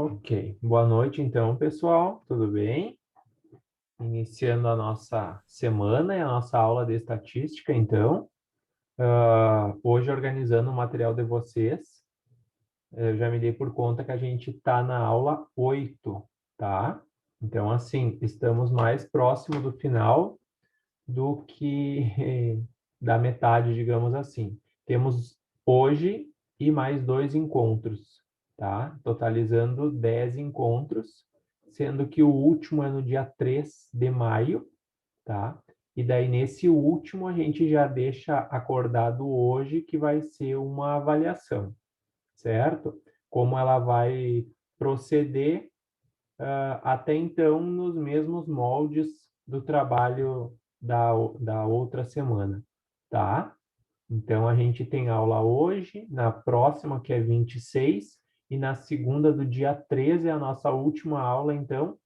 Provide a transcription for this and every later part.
Ok, boa noite então, pessoal, tudo bem? Iniciando a nossa semana e a nossa aula de estatística, então, hoje organizando o material de vocês, eu já me dei por conta que a gente está na aula 8, tá? Então, assim, estamos mais próximo do final do que da metade, digamos assim. Temos hoje e mais 2 encontros, tá? Totalizando 10 encontros, sendo que o último é no dia 3 de maio, tá? E daí, nesse último, a gente já deixa acordado hoje que vai ser uma avaliação, certo? Como ela vai proceder até então nos mesmos moldes do trabalho da outra semana, tá? Então, a gente tem aula hoje, na próxima, que é 26, e na segunda do dia 13 é a nossa última aula, então,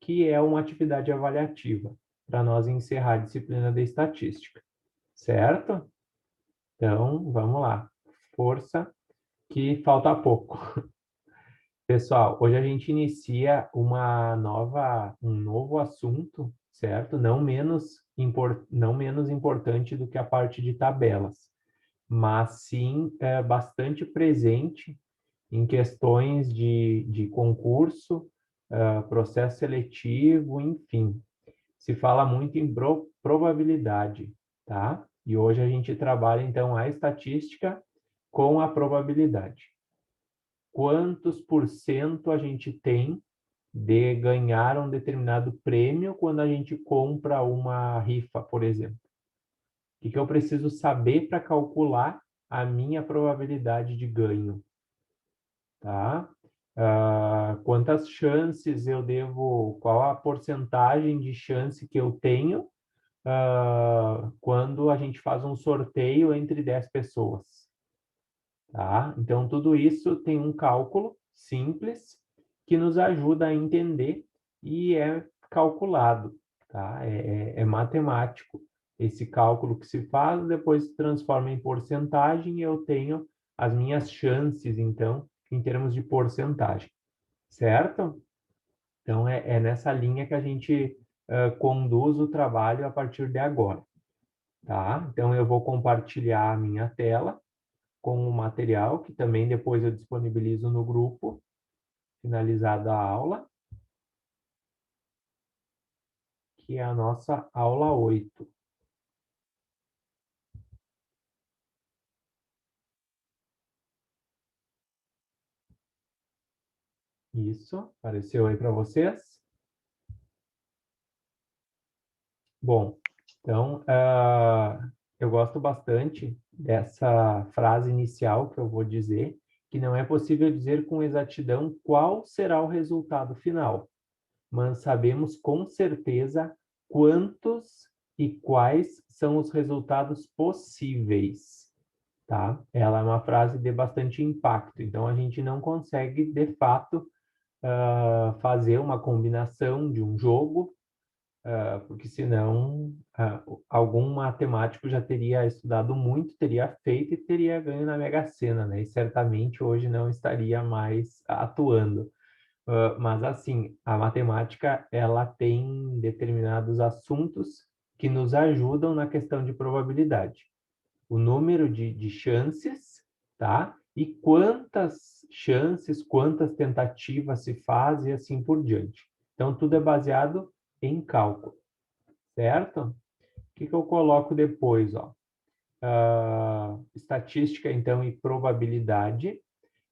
que é uma atividade avaliativa, para nós encerrar a disciplina de estatística, certo? Então, vamos lá. Força, que falta pouco. Pessoal, hoje a gente inicia um novo assunto, certo? Não menos importante do que a parte de tabelas, mas sim bastante presente em questões de concurso, processo seletivo, enfim. Se fala muito em probabilidade, tá? E hoje a gente trabalha, então, a estatística com a probabilidade. Quantos por cento a gente tem de ganhar um determinado prêmio quando a gente compra uma rifa, por exemplo? O que eu preciso saber para calcular a minha probabilidade de ganho, tá? Quantas chances eu devo, qual a porcentagem de chance que eu tenho quando a gente faz um sorteio entre 10 pessoas, tá? Então, tudo isso tem um cálculo simples que nos ajuda a entender e é calculado, tá? É matemático. Esse cálculo que se faz, depois se transforma em porcentagem e eu tenho as minhas chances, então, em termos de porcentagem, certo? Então, é nessa linha que a gente conduz o trabalho a partir de agora, tá? Então, eu vou compartilhar a minha tela com o material, que também depois eu disponibilizo no grupo, finalizada a aula, que é a nossa aula 8. Isso, apareceu aí para vocês? Bom, então, eu gosto bastante dessa frase inicial que eu vou dizer, que não é possível dizer com exatidão qual será o resultado final, mas sabemos com certeza quantos e quais são os resultados possíveis, tá? Ela é uma frase de bastante impacto, então a gente não consegue, de fato, fazer uma combinação de um jogo, porque senão algum matemático já teria estudado muito, teria feito e teria ganho na Mega Sena, né? E certamente hoje não estaria mais atuando. Mas assim, a matemática ela tem determinados assuntos que nos ajudam na questão de probabilidade. O número de chances, tá? E quantas chances, quantas tentativas se faz e assim por diante. Então, tudo é baseado em cálculo, certo? O que eu coloco depois, ó? Estatística, então, e probabilidade.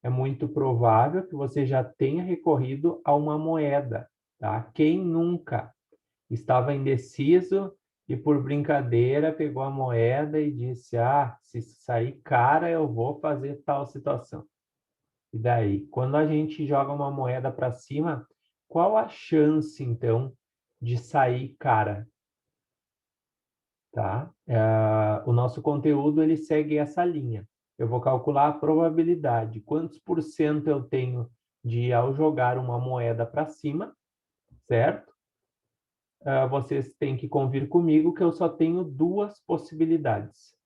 É muito provável que você já tenha recorrido a uma moeda, tá? Quem nunca estava indeciso e por brincadeira pegou a moeda e disse: "Ah, se sair cara, eu vou fazer tal situação". E daí, quando a gente joga uma moeda para cima, qual a chance então de sair cara, tá? O nosso conteúdo ele segue essa linha. Eu vou calcular a probabilidade, quantos por cento eu tenho de ao jogar uma moeda para cima, certo? Vocês têm que convir comigo que eu só tenho 2 possibilidades.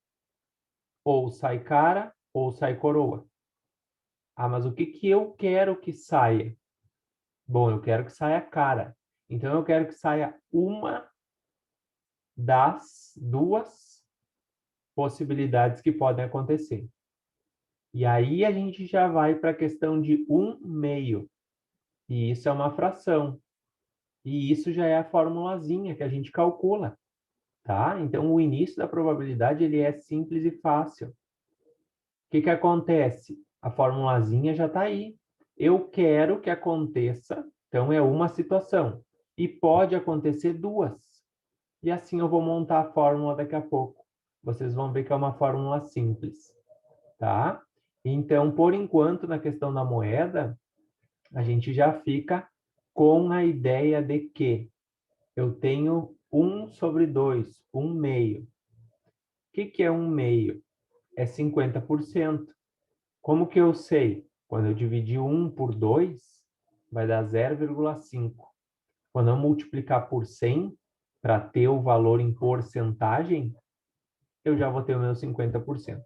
Ou sai cara ou sai coroa. Ah, mas o que eu quero que saia? Bom, eu quero que saia cara. Então, eu quero que saia uma das duas possibilidades que podem acontecer. E aí, a gente já vai para a questão de 1/2. E isso é uma fração. E isso já é a formulazinha que a gente calcula, tá? Então, o início da probabilidade, ele é simples e fácil. O que que acontece? A formulazinha já está aí. Eu quero que aconteça, então é uma situação. E pode acontecer duas. E assim eu vou montar a fórmula daqui a pouco. Vocês vão ver que é uma fórmula simples, tá? Então, por enquanto, na questão da moeda, a gente já fica com a ideia de que eu tenho 1/2, 1/2. O que é 1/2? É 50%. Como que eu sei? Quando eu dividir 1 por 2, vai dar 0,5. Quando eu multiplicar por 100, para ter o valor em porcentagem, eu já vou ter o meu 50%,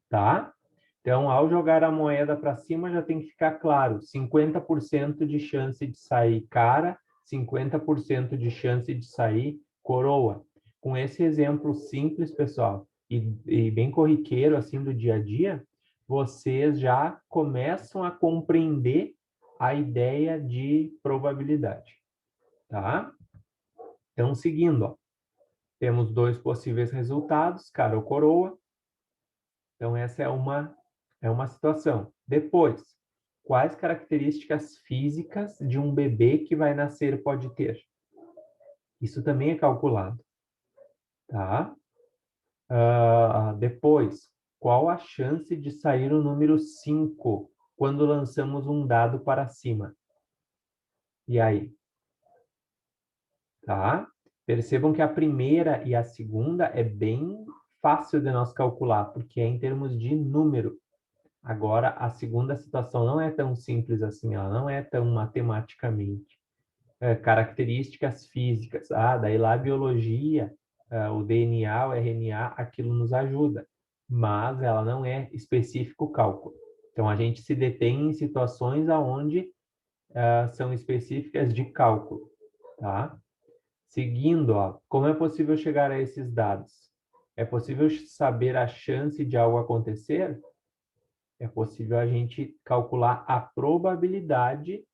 tá? Então, ao jogar a moeda para cima, já tem que ficar claro, 50% de chance de sair cara, 50% de chance de sair coroa. Com esse exemplo simples, pessoal, e bem corriqueiro, assim, do dia a dia, vocês já começam a compreender a ideia de probabilidade, tá? Então, seguindo, ó, temos dois possíveis resultados, cara ou coroa. Então, essa é uma situação. Depois, quais características físicas de um bebê que vai nascer pode ter? Isso também é calculado, tá? Depois, qual a chance de sair o número 5 quando lançamos um dado para cima? E aí? Tá? Percebam que a primeira e a segunda é bem fácil de nós calcular, porque é em termos de número. Agora, a segunda situação não é tão simples assim, ela não é tão matematicamente. Características físicas, daí lá a biologia, o DNA, o RNA, aquilo nos ajuda, mas ela não é específico cálculo. Então, a gente se detém em situações aonde são específicas de cálculo, tá? Seguindo, ó, como é possível chegar a esses dados? É possível saber a chance de algo acontecer? É possível a gente calcular a probabilidade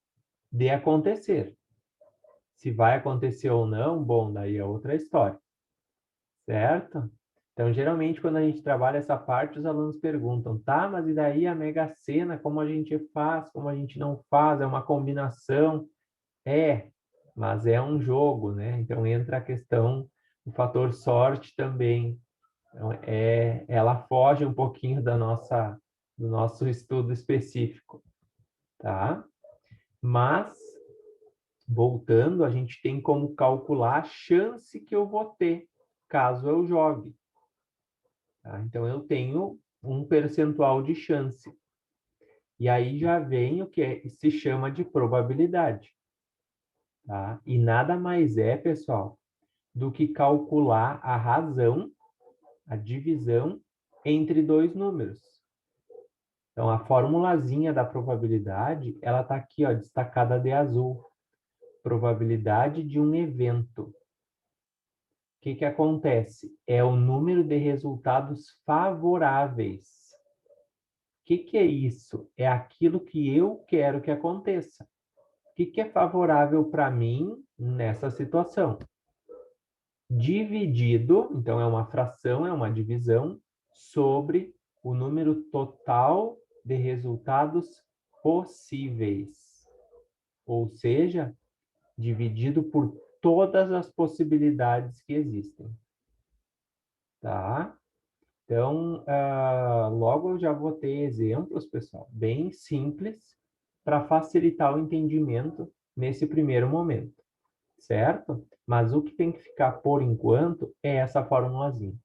de acontecer. Se vai acontecer ou não, bom, daí é outra história, certo? Então, geralmente, quando a gente trabalha essa parte, os alunos perguntam, tá, mas e daí a Mega Sena, como a gente faz, como a gente não faz, é uma combinação? É, mas é um jogo, né? Então, entra a questão do fator sorte também. Então, ela foge um pouquinho do nosso estudo específico, tá? Mas, voltando, a gente tem como calcular a chance que eu vou ter caso eu jogue, tá? Então, eu tenho um percentual de chance. E aí já vem o que se chama de probabilidade, tá? E nada mais é, pessoal, do que calcular a razão, a divisão entre dois números. Então, a formulazinha da probabilidade, ela está aqui, ó, destacada de azul. Probabilidade de um evento. O que que acontece? É o número de resultados favoráveis. O que que é isso? É aquilo que eu quero que aconteça. O que que é favorável para mim nessa situação? Dividido, então é uma fração, é uma divisão, sobre o número total de resultados possíveis. Ou seja, dividido por todas as possibilidades que existem, tá? Então, logo eu já vou ter exemplos, pessoal, bem simples, para facilitar o entendimento nesse primeiro momento, certo? Mas o que tem que ficar por enquanto é essa formulazinha.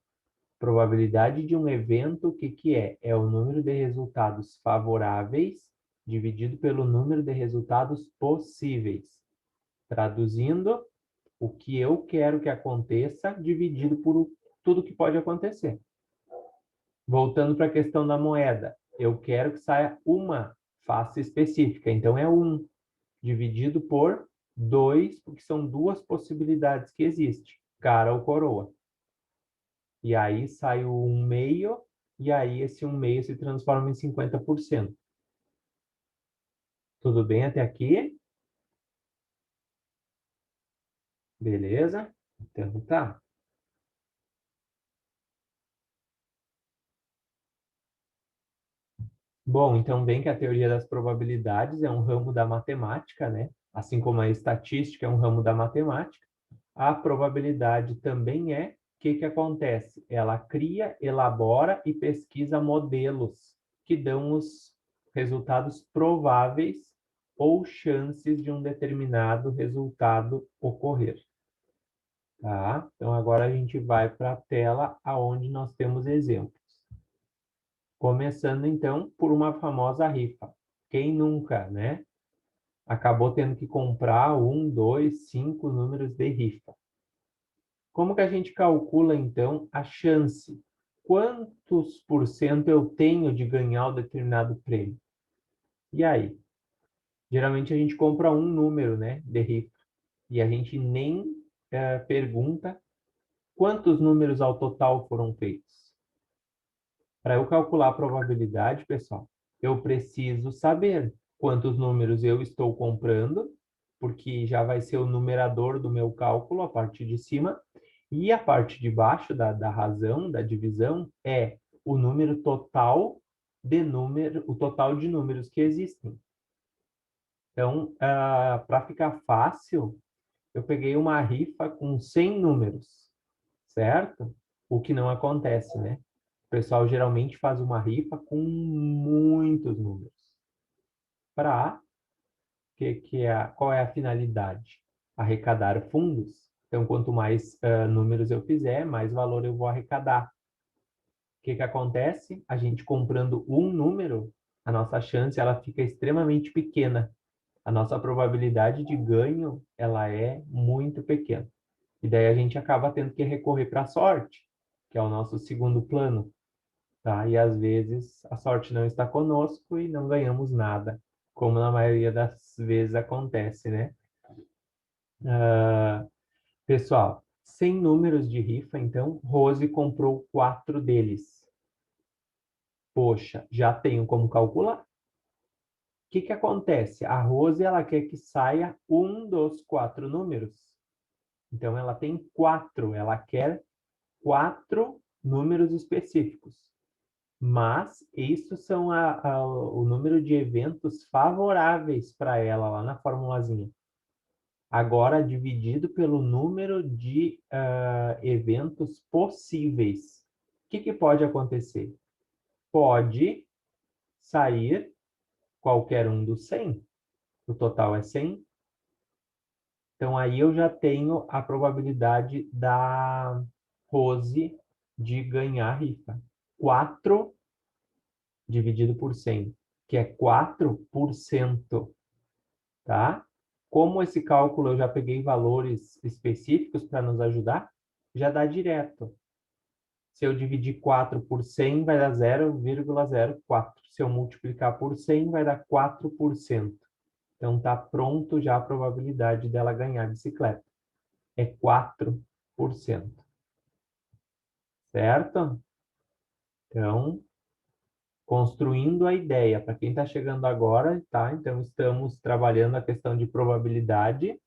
Probabilidade de um evento, o que que é? É o número de resultados favoráveis dividido pelo número de resultados possíveis. Traduzindo, o que eu quero que aconteça dividido por tudo que pode acontecer. Voltando para a questão da moeda, eu quero que saia uma face específica, então é 1. dividido por 2, porque são duas possibilidades que existem, cara ou coroa. E aí sai o 1/2, e aí esse 1/2 se transforma em 50%. Tudo bem até aqui? Beleza? Então tá. Bom, então bem que a teoria das probabilidades é um ramo da matemática, né? Assim como a estatística é um ramo da matemática, a probabilidade também é. O que que acontece? Ela cria, elabora e pesquisa modelos que dão os resultados prováveis ou chances de um determinado resultado ocorrer. Tá? Então agora a gente vai para a tela aonde nós temos exemplos. Começando então por uma famosa rifa. Quem nunca, né? Acabou tendo que comprar 1, 2, 5 números de rifa. Como que a gente calcula então a chance? Quantos por cento eu tenho de ganhar o determinado prêmio? E aí? Geralmente a gente compra um número, né, de rifa. E a gente nem pergunta quantos números ao total foram feitos. Para eu calcular a probabilidade, pessoal, eu preciso saber quantos números eu estou comprando, porque já vai ser o numerador do meu cálculo, a parte de cima, e a parte de baixo da razão, da divisão, é o número total o total de números que existem. Então, para ficar fácil, eu peguei uma rifa com 100 números, certo? O que não acontece, né? O pessoal geralmente faz uma rifa com muitos números. Para qual é a finalidade? Arrecadar fundos. Então, quanto mais números eu fizer, mais valor eu vou arrecadar. O que que acontece? A gente comprando um número, a nossa chance ela fica extremamente pequena. A nossa probabilidade de ganho ela é muito pequena. E daí a gente acaba tendo que recorrer para a sorte, que é o nosso segundo plano, tá? E às vezes a sorte não está conosco e não ganhamos nada, como na maioria das vezes acontece, né? Pessoal, 100 números de rifa, então, Rose comprou 4 deles. Poxa, já tenho como calcular. O que que acontece? A Rose, ela quer que saia um dos 4 números. Então, ela tem 4. Ela quer 4 números específicos. Mas isso são o número de eventos favoráveis para ela lá na formulazinha. Agora, dividido pelo número de eventos possíveis. O que que pode acontecer? Pode sair qualquer um dos 100. O total é 100. Então, aí eu já tenho a probabilidade da Rose de ganhar a rifa. 4 dividido por 100, que é 4%, tá? Como esse cálculo eu já peguei valores específicos para nos ajudar, já dá direto. Se eu dividir 4 por 100, vai dar 0,04. Se eu multiplicar por 100, vai dar 4%. Então, está pronto já a probabilidade dela ganhar a bicicleta. É 4%. Certo? Então, construindo a ideia. Para quem está chegando agora, tá? Então, estamos trabalhando a questão de probabilidade.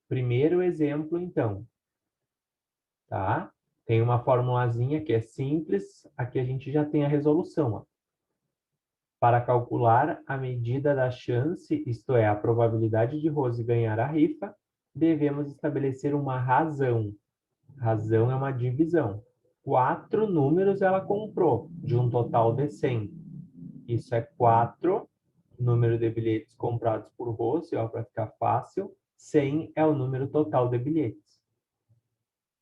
Primeiro exemplo, então, tá? Tem uma formulazinha que é simples, aqui a gente já tem a resolução, ó. Para calcular a medida da chance, isto é, a probabilidade de Rose ganhar a rifa, devemos estabelecer uma razão. Razão é uma divisão. 4 números ela comprou, de um total de 100. Isso é 4 número de bilhetes comprados por Rose, para ficar fácil. 100 é o número total de bilhetes.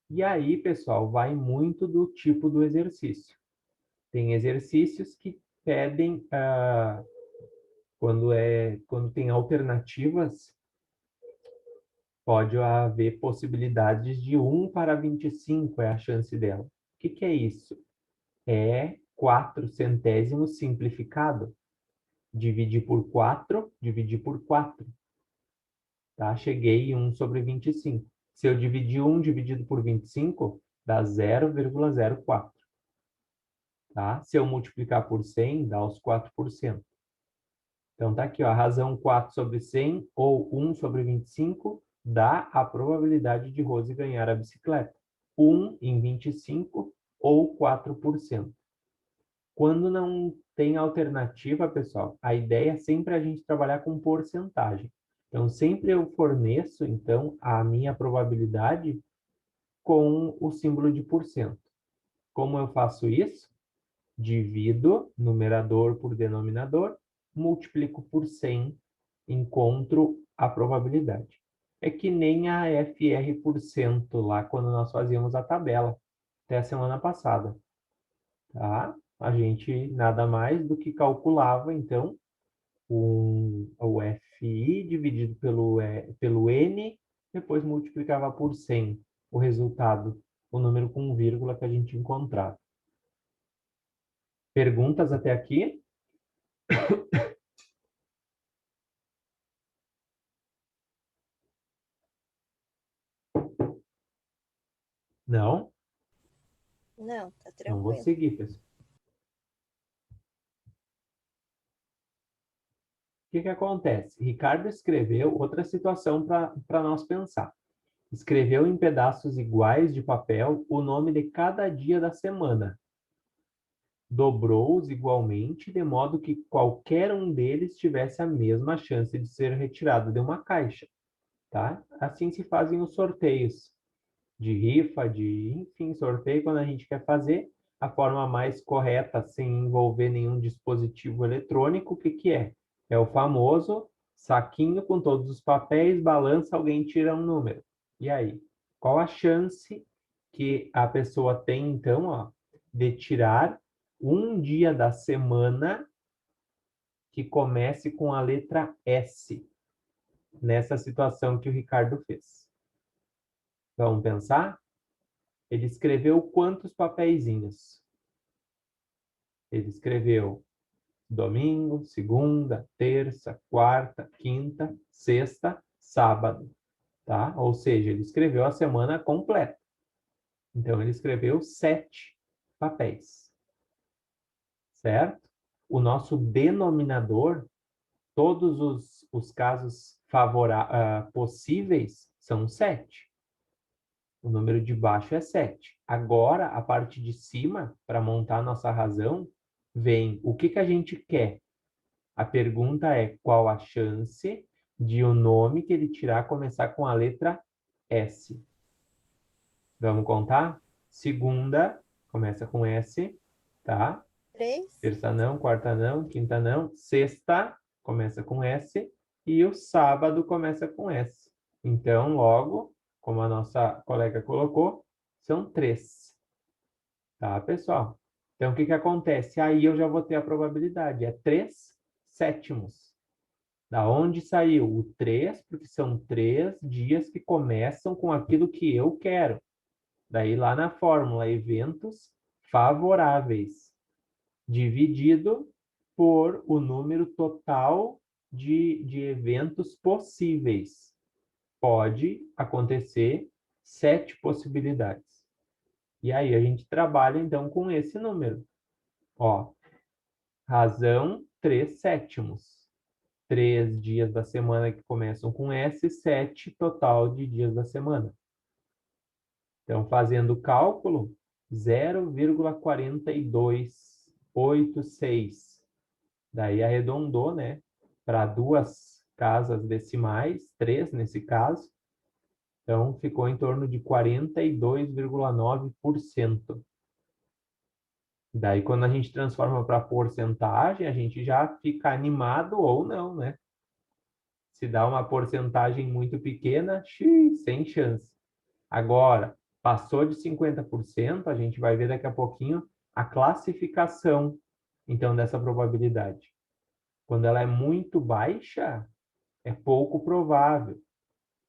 E aí, pessoal, vai muito do tipo do exercício. Tem exercícios que pedem, quando tem alternativas, pode haver possibilidades de 1 para 25 é a chance dela. O que que é isso? É 4 centésimos simplificado. Dividir por 4, dividir por 4. tá? Cheguei em 1 sobre 25. Se eu dividir 1 dividido por 25, dá 0,04, tá? Se eu multiplicar por 100, dá os 4%. Então, tá aqui, ó, a razão 4 sobre 100 ou 1 sobre 25 dá a probabilidade de Rose ganhar a bicicleta. 1 em 25 ou 4%. Quando não tem alternativa, pessoal, a ideia é sempre a gente trabalhar com porcentagem. Então, sempre eu forneço, então, a minha probabilidade com o símbolo de porcento. Como eu faço isso? Divido numerador por denominador, multiplico por 100, encontro a probabilidade. É que nem a FR% lá quando nós fazíamos a tabela, até a semana passada, tá? A gente nada mais do que calculava, então, o FI dividido pelo N, depois multiplicava por 100, o resultado, o número com vírgula que a gente encontrava. Perguntas até aqui? Não? Não, tá Então vou tranquilo. seguir, pessoal. O que que acontece? Ricardo escreveu outra situação para nós pensar. Escreveu em pedaços iguais de papel o nome de cada dia da semana. Dobrou-os igualmente, de modo que qualquer um deles tivesse a mesma chance de ser retirado de uma caixa, tá? Assim se fazem os sorteios de rifa, enfim, sorteio quando a gente quer fazer a forma mais correta, sem envolver nenhum dispositivo eletrônico, o que que é? É o famoso saquinho com todos os papéis, balança, alguém tira um número. E aí? Qual a chance que a pessoa tem, então, ó, de tirar um dia da semana que comece com a letra S, nessa situação que o Ricardo fez? Vamos pensar? Ele escreveu quantos papeizinhos? Ele escreveu domingo, segunda, terça, quarta, quinta, sexta, sábado, tá? Ou seja, ele escreveu a semana completa. Então, ele escreveu 7 papéis, certo? O nosso denominador, todos os casos possíveis são 7. O número de baixo é 7. Agora, a parte de cima, para montar a nossa razão, vem o que que a gente quer. A pergunta é qual a chance de o nome que ele tirar começar com a letra S. Vamos contar? Segunda começa com S, tá? 3? Terça não, quarta não, quinta não. Sexta começa com S e o sábado começa com S. Então, logo, como a nossa colega colocou, são 3. Tá, pessoal? Então, o que que acontece? Aí eu já vou ter a probabilidade. É 3 sétimos. Da onde saiu o 3? Porque são 3 dias que começam com aquilo que eu quero. Daí, lá na fórmula, eventos favoráveis, dividido por o número total de eventos possíveis. Pode acontecer 7 possibilidades. E aí, a gente trabalha, então, com esse número. Ó, razão 3 sétimos. 3 dias da semana que começam com S, 7 total de dias da semana. Então, fazendo o cálculo, 0,4286. Daí arredondou, né, para 2 casas decimais, 3 nesse caso. Então, ficou em torno de 42,9%. Daí, quando a gente transforma para porcentagem, a gente já fica animado ou não, né? Se dá uma porcentagem muito pequena, sem chance. Agora, passou de 50%, a gente vai ver daqui a pouquinho a classificação, então, dessa probabilidade. Quando ela é muito baixa, é pouco provável.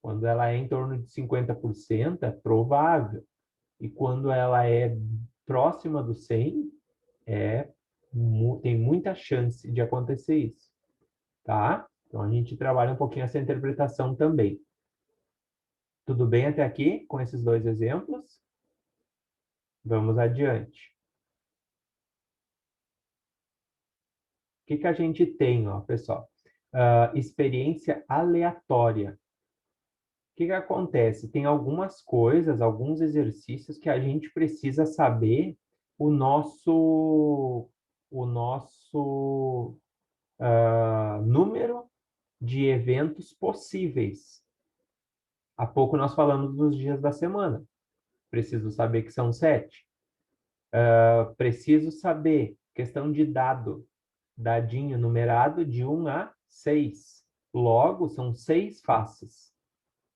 Quando ela é em torno de 50%, é provável. E quando ela é próxima do 100, tem muita chance de acontecer isso, tá? Então, a gente trabalha um pouquinho essa interpretação também. Tudo bem até aqui com esses dois exemplos? Vamos adiante. O que que a gente tem, ó, pessoal? Experiência aleatória. O que que acontece? Tem algumas coisas, alguns exercícios que a gente precisa saber o nosso número de eventos possíveis. Há pouco nós falamos dos dias da semana. Preciso saber que são 7. Preciso saber, questão de dado, dadinho numerado de 1 a 6. Logo, são 6 faces.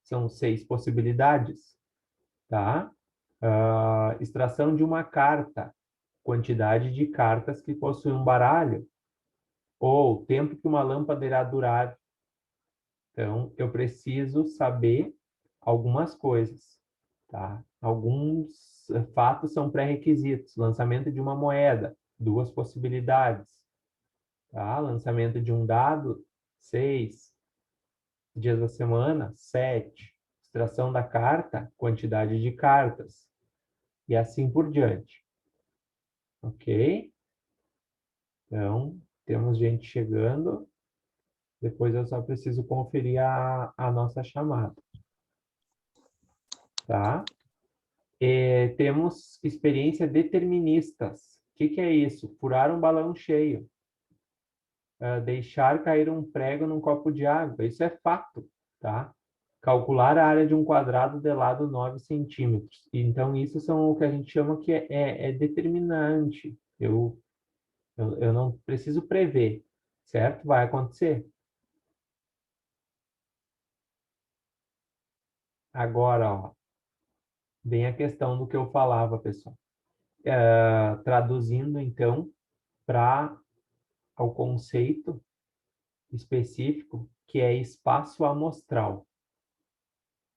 São 6 possibilidades, tá? Extração de uma carta, quantidade de cartas que possui um baralho, ou tempo que uma lâmpada irá durar. Então, eu preciso saber algumas coisas, tá? Alguns fatos são pré-requisitos. Lançamento de uma moeda, 2 possibilidades, tá? Lançamento de um dado, 6. Dias da semana, 7. Extração da carta, quantidade de cartas. E assim por diante. Ok? Então, temos gente chegando. Depois eu só preciso conferir a nossa chamada. Tá? Temos experiência deterministas. O que que é isso? Furar um balão cheio. Deixar cair um prego num copo de água. Isso é fato, tá? Calcular a área de um quadrado de lado 9 centímetros. Então, isso são o que a gente chama que é determinante. Eu não preciso prever, certo? Vai acontecer. Agora, ó, vem a questão do que eu falava, pessoal. Traduzindo, então, para o conceito específico, que é espaço amostral.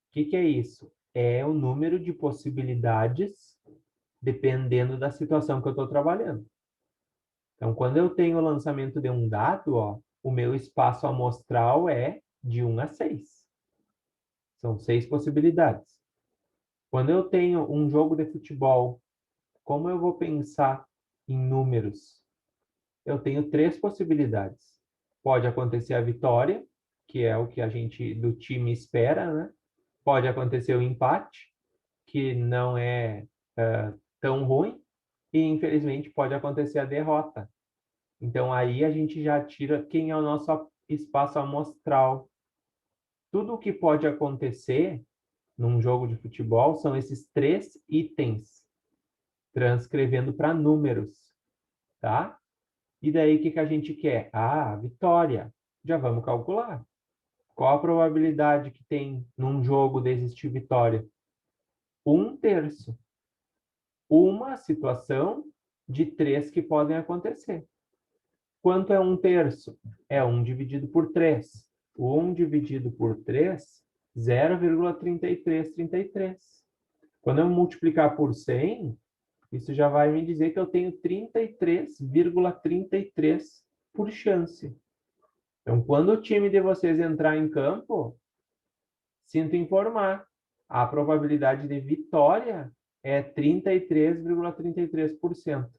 O que que é isso? É o número de possibilidades dependendo da situação que eu estou trabalhando. Então, quando eu tenho o lançamento de um dado, ó, o meu espaço amostral é de 1 a 6. São 6 possibilidades. Quando eu tenho um jogo de futebol, como eu vou pensar em números? Eu tenho 3 possibilidades. Pode acontecer a vitória, que é o que a gente do time espera, né? Pode acontecer o empate, que não é tão ruim, e infelizmente pode acontecer a derrota. Então aí a gente já tira quem é o nosso espaço amostral. Tudo o que pode acontecer num jogo de futebol são esses 3 itens, transcrevendo para números, tá? E daí o que que a gente quer? Vitória. Já vamos calcular. Qual a probabilidade que tem num jogo de existir vitória? 1/3. Uma situação de 3 que podem acontecer. Quanto é 1/3? É 1 dividido por 3. 1 dividido por 3, 0,3333. Quando eu multiplicar por 100, isso já vai me dizer que eu tenho 33,33 por chance. Então, quando o time de vocês entrar em campo, sinto informar, a probabilidade de vitória é 33,33%.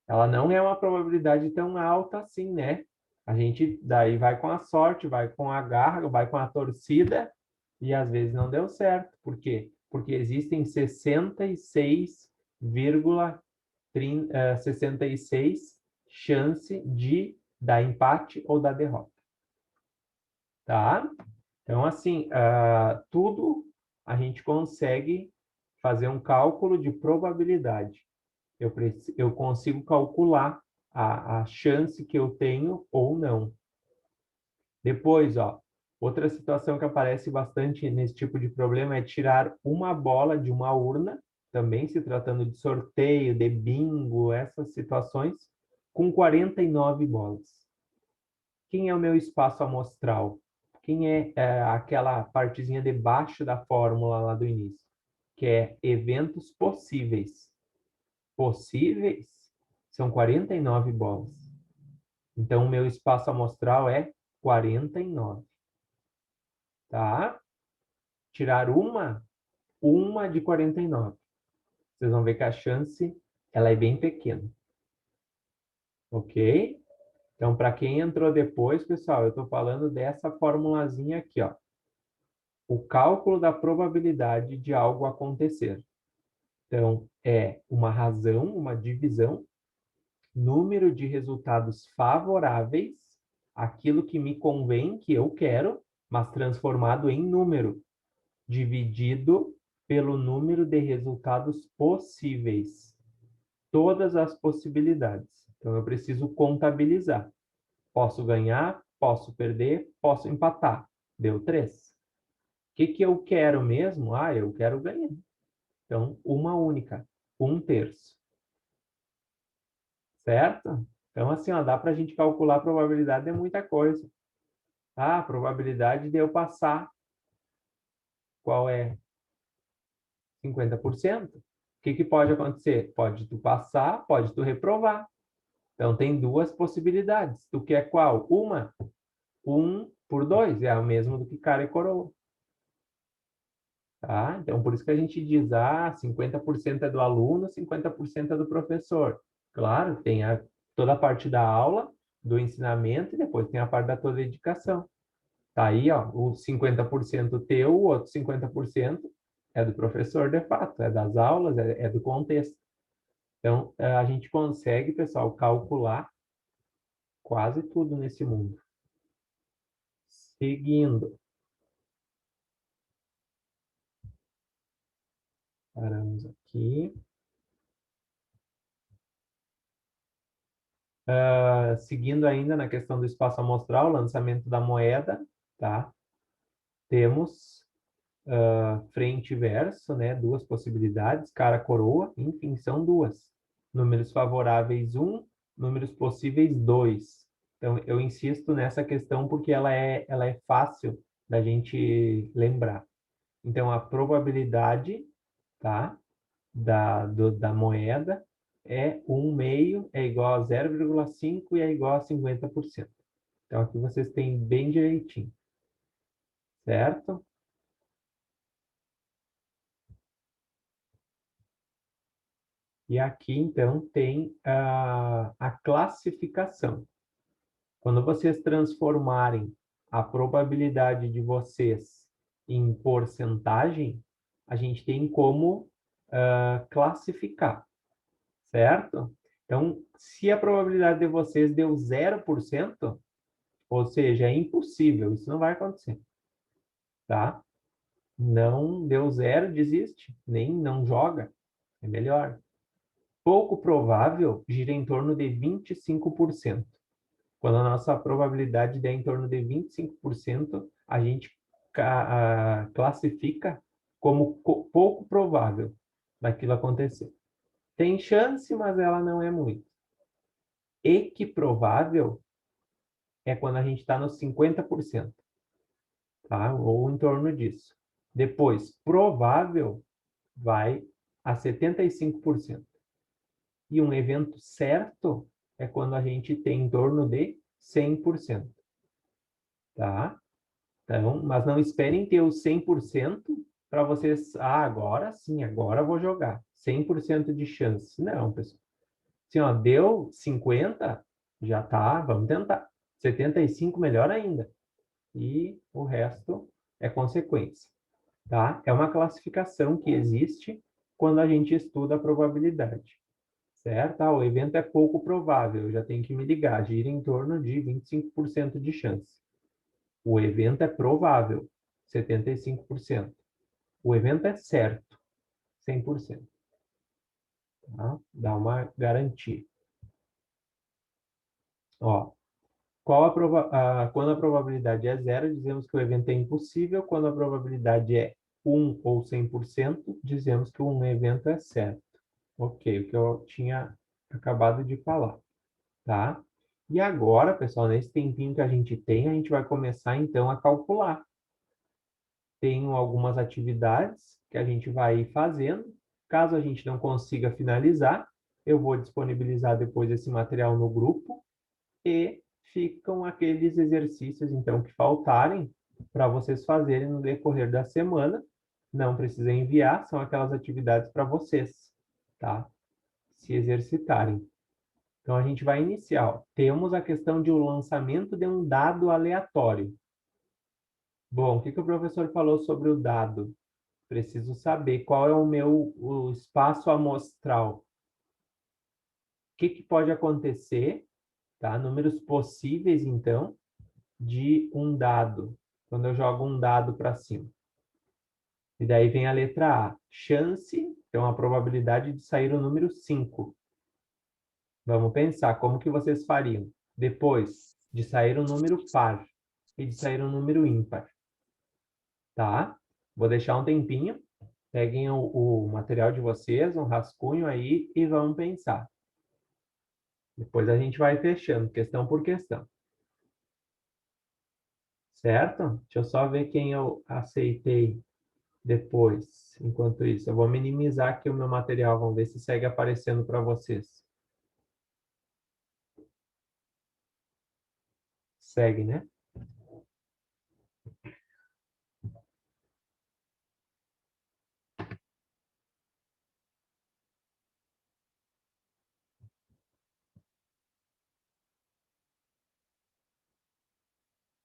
Ela não é uma probabilidade tão alta assim, né? A gente daí vai com a sorte, vai com a garra, vai com a torcida e às vezes não deu certo. Por quê? Porque existem 66 chance de dar empate ou dar derrota. Tá? Então, assim, tudo a gente consegue fazer um cálculo de probabilidade. Eu consigo calcular a chance que eu tenho ou não. Depois, ó, outra situação que aparece bastante nesse tipo de problema é tirar uma bola de uma urna, também se tratando de sorteio, de bingo, essas situações, com 49 bolas. Quem é o meu espaço amostral? Quem é aquela partezinha debaixo da fórmula lá do início? Que é eventos possíveis. Possíveis são 49 bolas. Então, o meu espaço amostral é 49. Tá? Tirar uma de 49. Vocês vão ver que a chance, ela é bem pequena. Ok? Então, para quem entrou depois, pessoal, eu estou falando dessa formulazinha aqui, ó. O cálculo da probabilidade de algo acontecer. Então, é uma razão, uma divisão, número de resultados favoráveis, aquilo que me convém, que eu quero, mas transformado em número, dividido pelo número de resultados possíveis. Todas as possibilidades. Então, eu preciso contabilizar. Posso ganhar, posso perder, posso empatar. Deu 3. O que eu quero mesmo? Eu quero ganhar. Então, uma única, 1/3. Certo? Então, assim, ó, dá para a gente calcular a probabilidade de muita coisa. A probabilidade de eu passar, qual é? 50%. O que pode acontecer? Pode tu passar, pode tu reprovar. Então, tem duas possibilidades. Tu quer qual? Uma? 1/2. É o mesmo do que cara e coroa. Tá? Então, por isso que a gente diz, 50% é do aluno, 50% é do professor. Claro, tem toda a parte da aula, do ensinamento, e depois tem a parte da tua dedicação. Tá aí, ó, o 50% teu, o outro 50% é do professor, de fato, é das aulas, é do contexto. Então, a gente consegue, pessoal, calcular quase tudo nesse mundo. Seguindo. Paramos aqui. Seguindo ainda na questão do espaço amostral, lançamento da moeda, tá? Temos frente e verso, né? Duas possibilidades, cara, coroa, enfim, são duas. Números favoráveis, 1, números possíveis, 2. Então, eu insisto nessa questão porque ela é fácil da gente lembrar. Então, a probabilidade, tá? Da moeda é 1/2 é igual a 0,5 e é igual a 50%. Então, aqui vocês têm bem direitinho. Certo? E aqui, então, tem a classificação. Quando vocês transformarem a probabilidade de vocês em porcentagem, a gente tem como classificar, certo? Então, se a probabilidade de vocês deu 0%, ou seja, é impossível, isso não vai acontecer, tá? Não deu 0, desiste, nem não joga, é melhor. Pouco provável gira em torno de 25%. Quando a nossa probabilidade der em torno de 25%, a gente classifica como pouco provável daquilo acontecer. Tem chance, mas ela não é muito. Equiprovável é quando a gente está nos 50%, tá? Ou em torno disso. Depois, provável vai a 75%. E um evento certo é quando a gente tem em torno de 100%. Tá? Então, mas não esperem ter os 100% para vocês, agora sim, agora eu vou jogar. 100% de chance. Não, pessoal. Assim, ó, deu 50, já tá, vamos tentar. 75, melhor ainda. E o resto é consequência, tá? É uma classificação que existe quando a gente estuda a probabilidade, certo? O evento é pouco provável, eu já tenho que me ligar, gira em torno de 25% de chance. O evento é provável, 75%. O evento é certo, 100%. Tá? Dá uma garantia. Ó, quando a probabilidade é 0, dizemos que o evento é impossível. Quando a probabilidade é 1 ou 100%, dizemos que um evento é certo. Ok, o que eu tinha acabado de falar, tá? E agora, pessoal, nesse tempinho que a gente vai começar, então, a calcular. Tenho algumas atividades que a gente vai fazendo. Caso a gente não consiga finalizar, eu vou disponibilizar depois esse material no grupo e ficam aqueles exercícios, então, que faltarem para vocês fazerem no decorrer da semana. Não precisa enviar, são aquelas atividades para vocês, tá? Se exercitarem. Então, a gente vai iniciar. Ó. Temos a questão de o lançamento de um dado aleatório. Bom, o que que o professor falou sobre o dado? Preciso saber qual é o espaço amostral. O que que pode acontecer, tá? Números possíveis, então, de um dado. Quando eu jogo um dado para cima. E daí vem a letra A. Chance, então a probabilidade de sair o número 5. Vamos pensar como que vocês fariam. Depois de sair um número par e de sair um número ímpar. Tá? Vou deixar um tempinho. Peguem o material de vocês, um rascunho aí e vamos pensar. Depois a gente vai fechando, questão por questão. Certo? Deixa eu só ver quem eu aceitei depois. Enquanto isso, eu vou minimizar aqui o meu material. Vamos ver se segue aparecendo para vocês. Segue, né?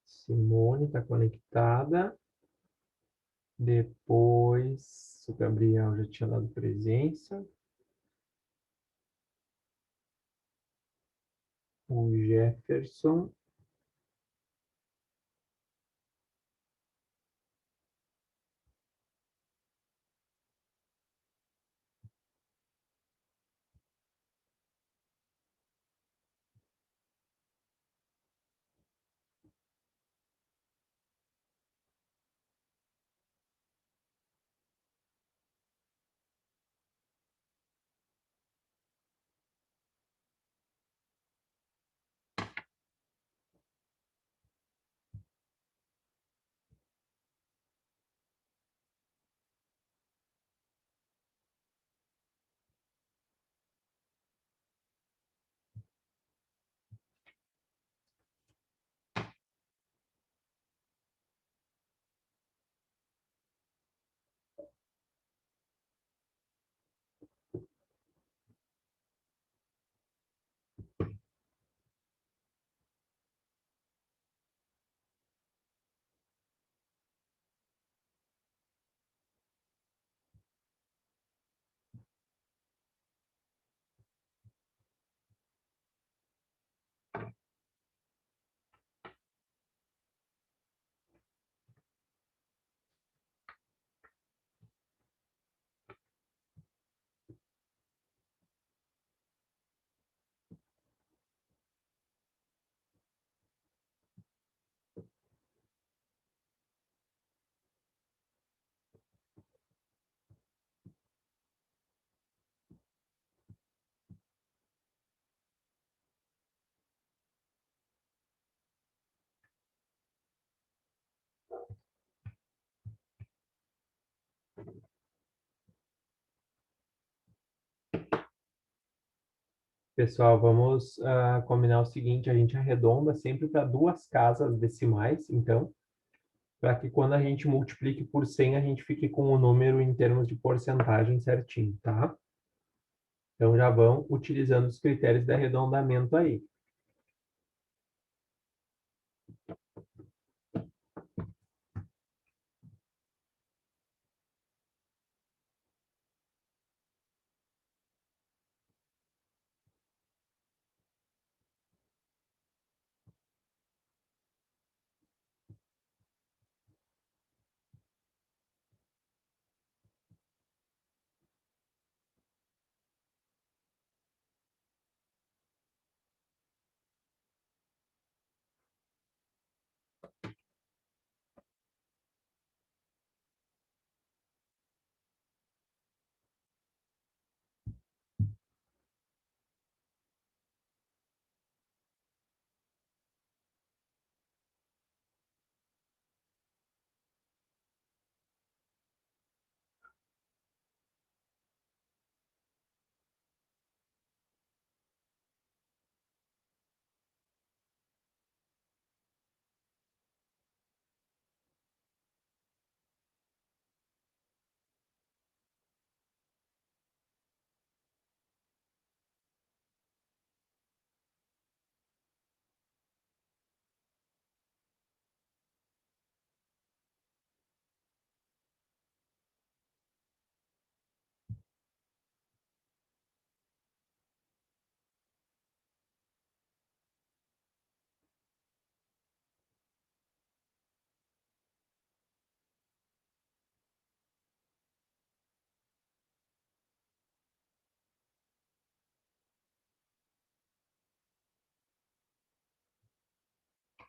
Simone está conectada. Depois, o Gabriel já tinha dado presença. O Jefferson. Pessoal, vamos combinar o seguinte, a gente arredonda sempre para duas casas decimais, então, para que quando a gente multiplique por 100, a gente fique com o número em termos de porcentagem certinho, tá? Então, já vão utilizando os critérios de arredondamento aí.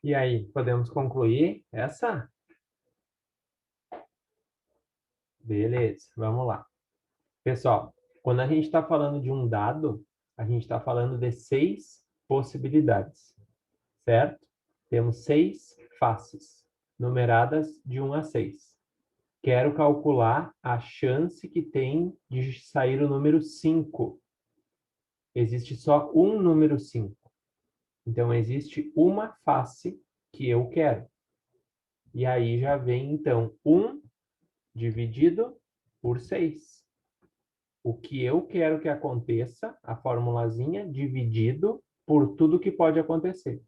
E aí, podemos concluir essa? Beleza, vamos lá. Pessoal, quando a gente está falando de um dado, a gente está falando de 6 possibilidades, certo? Temos 6 faces, numeradas de 1 a 6. Quero calcular a chance que tem de sair o número 5. Existe só um número 5. Então, existe uma face que eu quero. E aí já vem, então, 1 dividido por 6. O que eu quero que aconteça, a formulazinha, dividido por tudo que pode acontecer.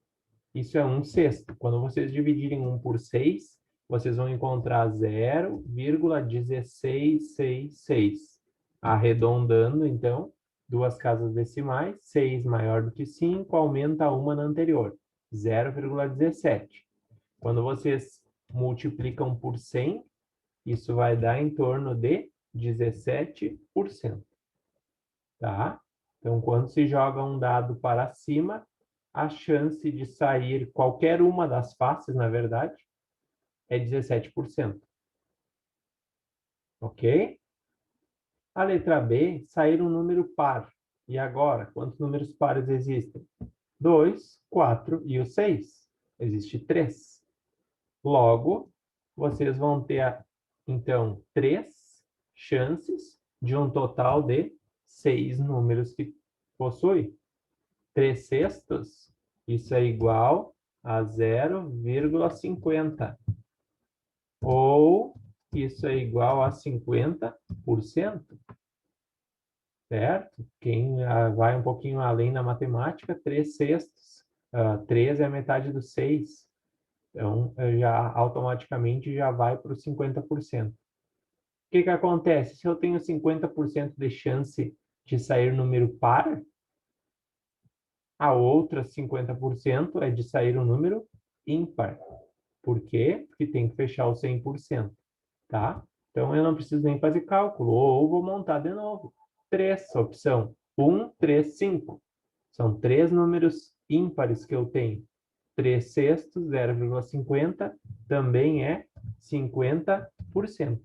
Isso é 1/6. Quando vocês dividirem 1 por 6, vocês vão encontrar 0,1666. Arredondando, então, duas casas decimais, 6 maior do que 5, aumenta uma na anterior, 0,17. Quando vocês multiplicam por 100, isso vai dar em torno de 17%. Tá? Então, quando se joga um dado para cima, a chance de sair qualquer uma das faces, na verdade, é 17%. Ok? A letra B, sair um número par. E agora, quantos números pares existem? 2, 4 e o 6. Existe 3. Logo, vocês vão ter, então, 3 chances de um total de 6 números que possui. 3/6, isso é igual a 0,50. Ou isso é igual a 50%, certo? Quem vai um pouquinho além na matemática, 3/6. 3 é a metade do 6. Então, já automaticamente já vai para os 50%. O que que acontece? Se eu tenho 50% de chance de sair número par, a outra 50% é de sair um número ímpar. Por quê? Porque tem que fechar o 100%, tá? Então, eu não preciso nem fazer cálculo, ou vou montar de novo. 3, opção 1, 3, 5. São 3 números ímpares que eu tenho. 3/6, 0,50, também é 50%.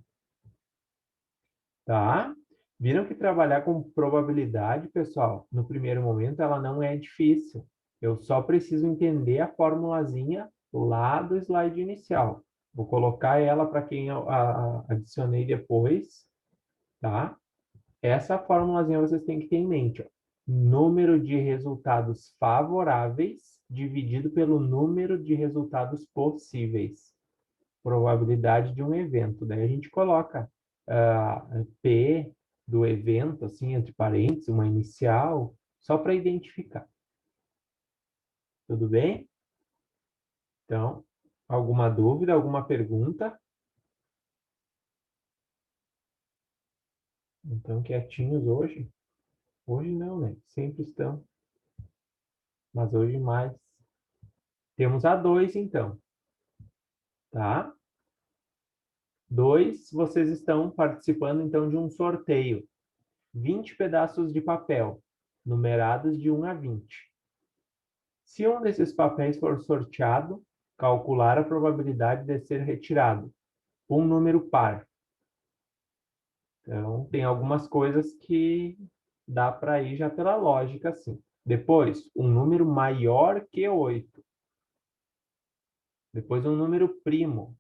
Tá? Viram que trabalhar com probabilidade, pessoal, no primeiro momento, ela não é difícil. Eu só preciso entender a formulazinha lá do slide inicial. Vou colocar ela para quem eu adicionei depois, tá? Essa formulazinha vocês têm que ter em mente, ó. Número de resultados favoráveis dividido pelo número de resultados possíveis. Probabilidade de um evento. Daí a gente coloca P do evento, assim, entre parênteses, uma inicial, só para identificar. Tudo bem? Então, alguma dúvida, alguma pergunta? Então, quietinhos hoje? Hoje não, né? Sempre estão, mas hoje mais. Temos a 2, então, tá? 2, vocês estão participando, então, de um sorteio. 20 pedaços de papel, numerados de 1 a 20. Se um desses papéis for sorteado, calcular a probabilidade de ser retirado. Um número par. Então, tem algumas coisas que dá para ir já pela lógica, assim. Depois, um número maior que 8. Depois, um número primo.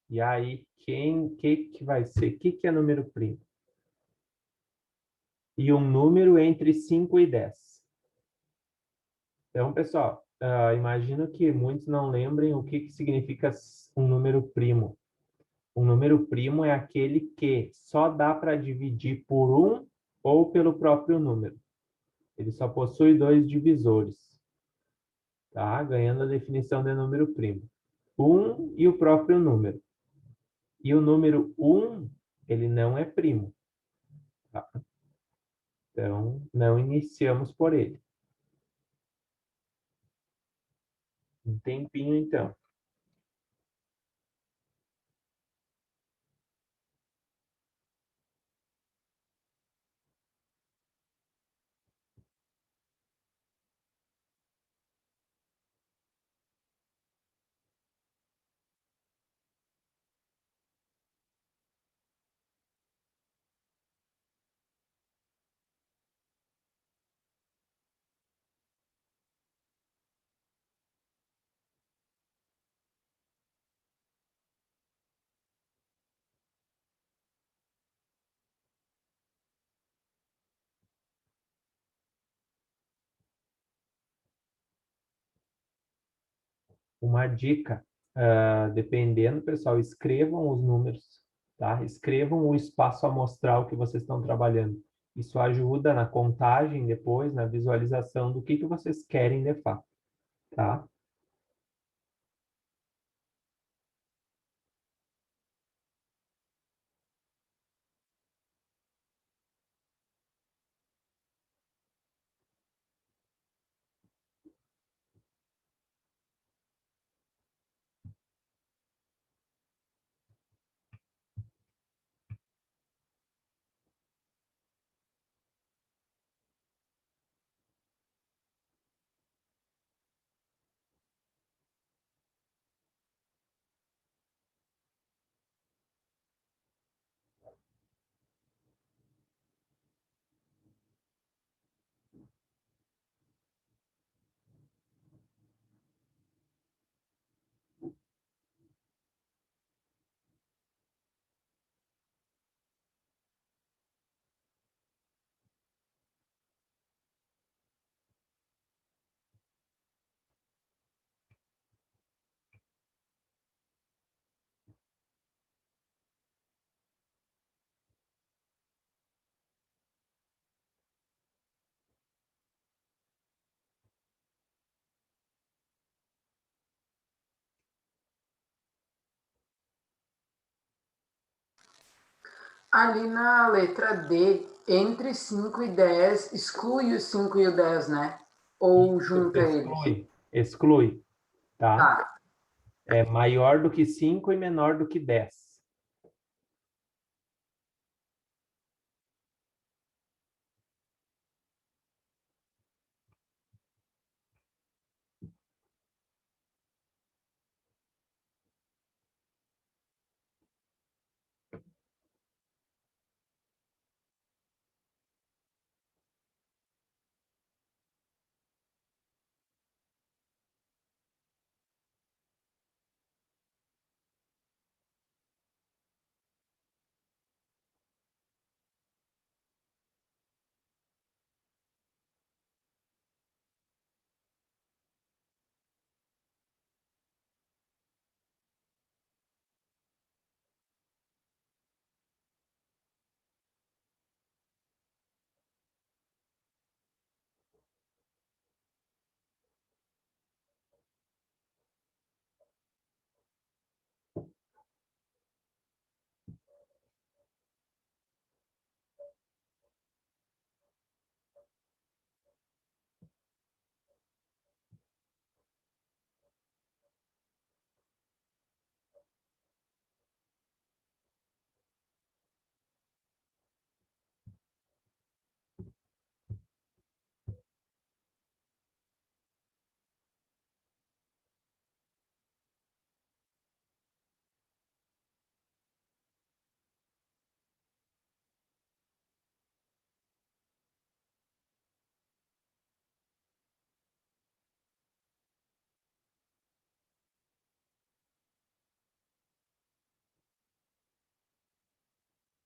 E aí, que vai ser? O que é número primo? E um número entre 5 e 10. Então, pessoal, imagino que muitos não lembrem o que significa um número primo. Um número primo é aquele que só dá para dividir por um ou pelo próprio número. Ele só possui dois divisores, tá? Ganhando a definição de número primo. Um e o próprio número. E o número 1, ele não é primo, tá? Então, não iniciamos por ele. Um tempinho, então. Uma dica, dependendo, pessoal, escrevam os números, tá? Escrevam o espaço amostral que vocês estão trabalhando. Isso ajuda na contagem depois, na visualização do que vocês querem de fato, tá? Ali na letra D, entre 5 e 10, exclui o 5 e o 10, né? Ou Isso, junta eles? exclui, tá? Tá. É maior do que 5 e menor do que 10.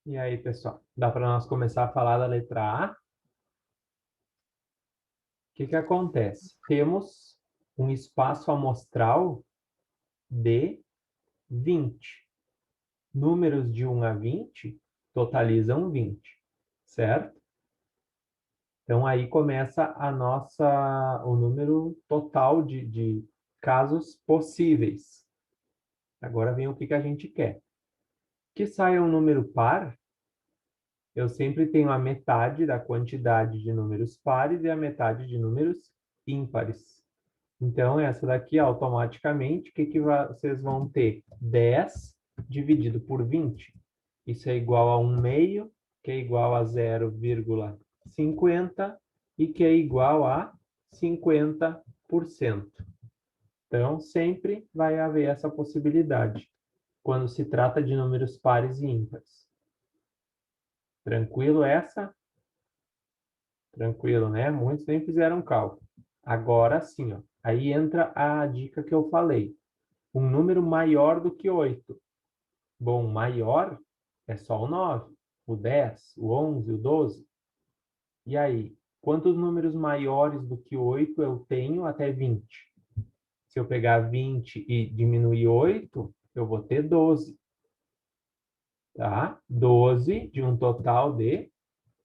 E aí, pessoal, dá para nós começar a falar da letra A? O que acontece? Temos um espaço amostral de 20. Números de 1 a 20 totalizam 20, certo? Então, aí começa o número total de casos possíveis. Agora vem o que a gente quer. Que saia um número par, eu sempre tenho a metade da quantidade de números pares e a metade de números ímpares. Então, essa daqui, automaticamente, o que vocês vão ter? 10 dividido por 20. Isso é igual a 1 meio, que é igual a 0,50 e que é igual a 50%. Então, sempre vai haver essa possibilidade quando se trata de números pares e ímpares. Tranquilo essa? Tranquilo, né? Muitos nem fizeram cálculo. Agora sim, ó. Aí entra a dica que eu falei. Um número maior do que 8. Bom, maior é só o 9, o 10, o 11, o 12. E aí, quantos números maiores do que 8 eu tenho até 20? Se eu pegar 20 e diminuir 8, eu vou ter 12. Tá? 12 de um total de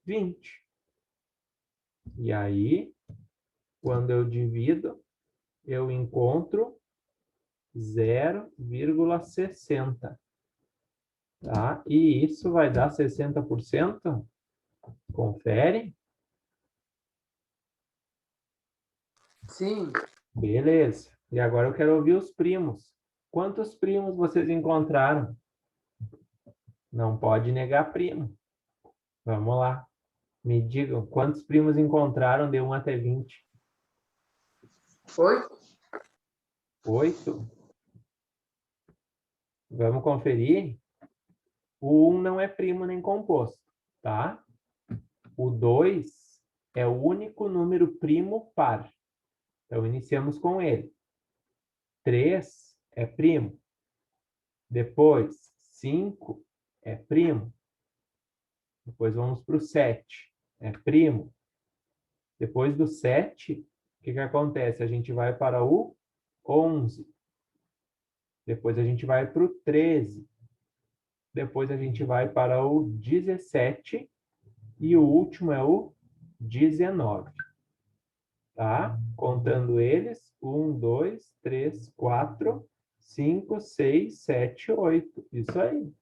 20. E aí, quando eu divido, eu encontro 0,60. Tá? E isso vai dar 60%? Confere? Sim. Beleza. E agora eu quero ouvir os primos. Quantos primos vocês encontraram? Não pode negar primo. Vamos lá. Me digam, quantos primos encontraram de 1 até 20? 8? 8. Vamos conferir? O 1 não é primo nem composto, tá? O 2 é o único número primo par. Então, iniciamos com ele. 3 é primo. Depois, 5 é primo. Depois vamos para o 7. É primo. Depois do 7, o que acontece? A gente vai para o 11. Depois a gente vai para o 13. Depois a gente vai para o 17. E o último é o 19. Tá? Contando eles, 1, 2, 3, 4, 5, 6, 7, 8. Isso aí.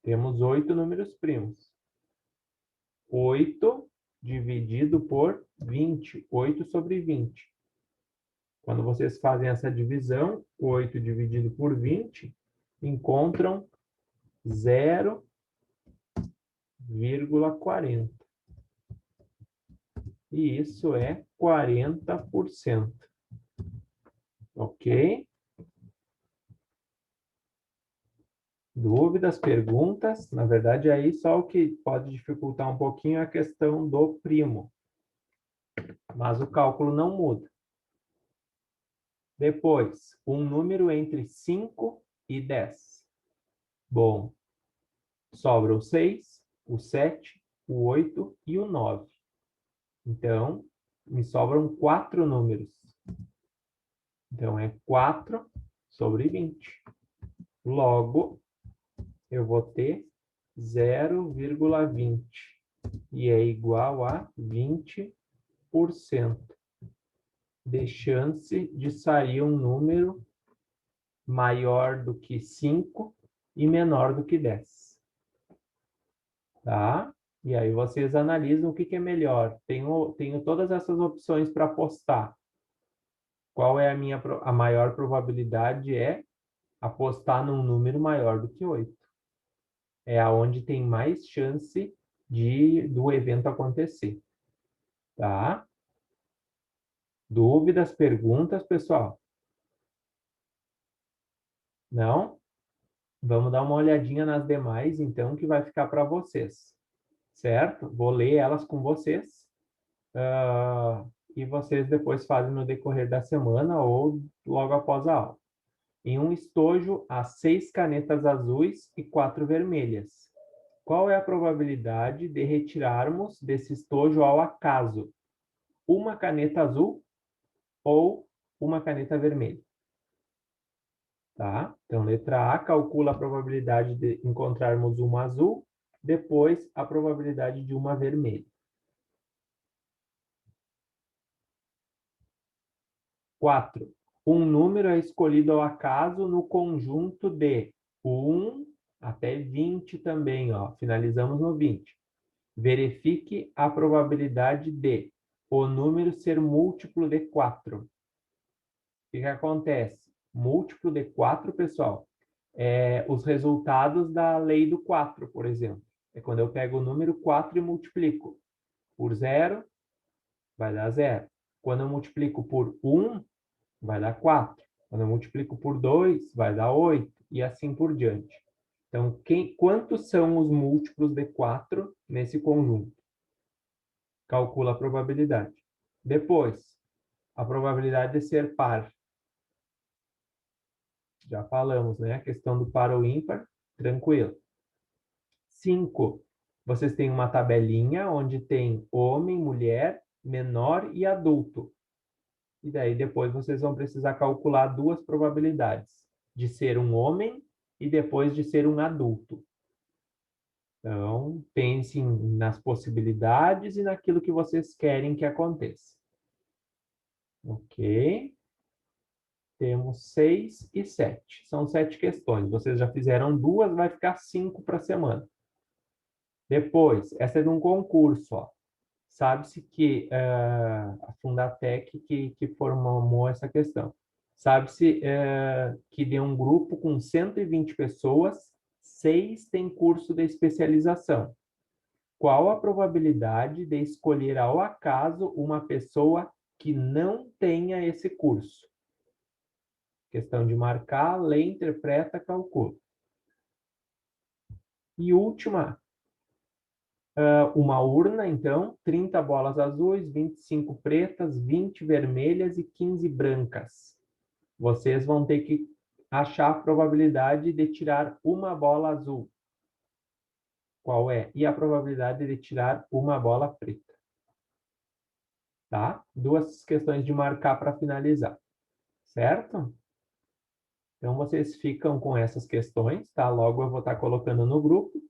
Temos 8 números primos. 8 dividido por 20. 8 sobre 20. Quando vocês fazem essa divisão, 8 dividido por 20, encontram 0,40. E isso é 40%. Ok? Dúvidas, perguntas? Na verdade, aí só o que pode dificultar um pouquinho é a questão do primo. Mas o cálculo não muda. Depois, um número entre 5 e 10. Bom, sobra o 6, o 7, o 8 e o 9. Então, me sobram 4 números. Então, é 4 sobre 20. Logo, eu vou ter 0,20. E é igual a 20% de chance de sair um número maior do que 5 e menor do que 10. Tá? E aí vocês analisam o que é melhor. Tenho todas essas opções para apostar. Qual é a maior probabilidade? É apostar num número maior do que 8. É aonde tem mais chance do evento acontecer. Tá? Dúvidas, perguntas, pessoal? Não? Vamos dar uma olhadinha nas demais, então, que vai ficar para vocês. Certo? Vou ler elas com vocês. E vocês depois fazem no decorrer da semana ou logo após a aula. Em um estojo, há 6 canetas azuis e 4 vermelhas. Qual é a probabilidade de retirarmos desse estojo ao acaso uma caneta azul ou uma caneta vermelha? Tá? Então, letra A, calcula a probabilidade de encontrarmos uma azul, depois a probabilidade de uma vermelha. 4. Um número é escolhido ao acaso no conjunto de 1 até 20 também, ó. Finalizamos no 20. Verifique a probabilidade de o número ser múltiplo de 4. O que acontece? Múltiplo de 4, pessoal, os resultados da lei do 4, por exemplo. É quando eu pego o número 4 e multiplico por 0, vai dar 0. Quando eu multiplico por 1, vai dar 4. Quando eu multiplico por 2, vai dar 8, e assim por diante. Então, quantos são os múltiplos de 4 nesse conjunto? Calcula a probabilidade. Depois, a probabilidade de ser par. Já falamos, né? A questão do par ou ímpar, tranquilo. 5. Vocês têm uma tabelinha onde tem homem, mulher, menor e adulto. E daí depois vocês vão precisar calcular duas probabilidades, de ser um homem e depois de ser um adulto. Então, pensem nas possibilidades e naquilo que vocês querem que aconteça. Ok? Temos 6 e 7. São 7 questões. Vocês já fizeram 2, vai ficar 5 para a semana. Depois, essa é de um concurso, ó. Sabe-se que a Fundatec que formou essa questão. Sabe-se que de um grupo com 120 pessoas, 6 têm curso de especialização. Qual a probabilidade de escolher ao acaso uma pessoa que não tenha esse curso? Questão de marcar, lê, interpreta, calcula. E última, uma urna, então, 30 bolas azuis, 25 pretas, 20 vermelhas e 15 brancas. Vocês vão ter que achar a probabilidade de tirar uma bola azul. Qual é? E a probabilidade de tirar uma bola preta. Tá? 2 questões de marcar para finalizar. Certo? Então, vocês ficam com essas questões, tá? Logo eu vou estar colocando no grupo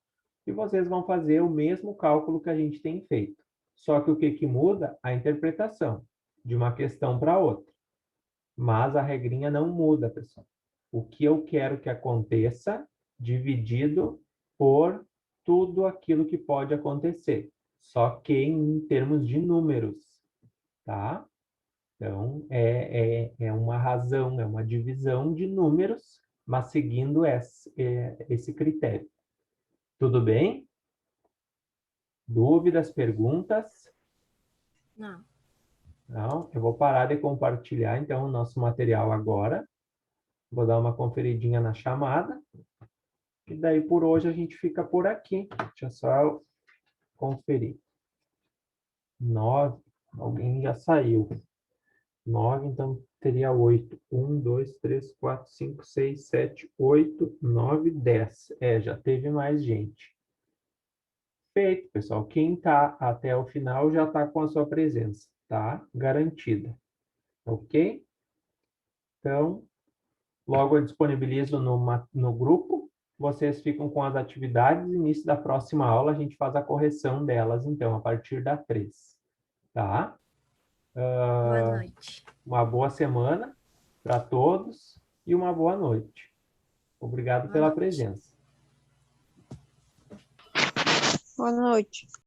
e vocês vão fazer o mesmo cálculo que a gente tem feito. Só que o que muda? A interpretação de uma questão para outra. Mas a regrinha não muda, pessoal. O que eu quero que aconteça dividido por tudo aquilo que pode acontecer. Só que em termos de números, tá? Então, é uma razão, é uma divisão de números, mas seguindo esse critério. Tudo bem? Dúvidas, perguntas? Não. Não? Eu vou parar de compartilhar, então, o nosso material agora. Vou dar uma conferidinha na chamada. E daí, por hoje, a gente fica por aqui. Deixa eu só conferir. 9. Alguém já saiu. 9, então teria 8. 1, 2, 3, 4, 5, 6, 7, 8, 9, 10. Já teve mais gente. Feito, pessoal. Quem está até o final já está com a sua presença, tá? Garantida. Ok? Então, logo eu disponibilizo no grupo. Vocês ficam com as atividades. Início da próxima aula, a gente faz a correção delas, então, a partir da 3. Tá? Boa noite. Uma boa semana para todos e uma boa noite. Obrigado Boa pela noite. presença. Boa noite.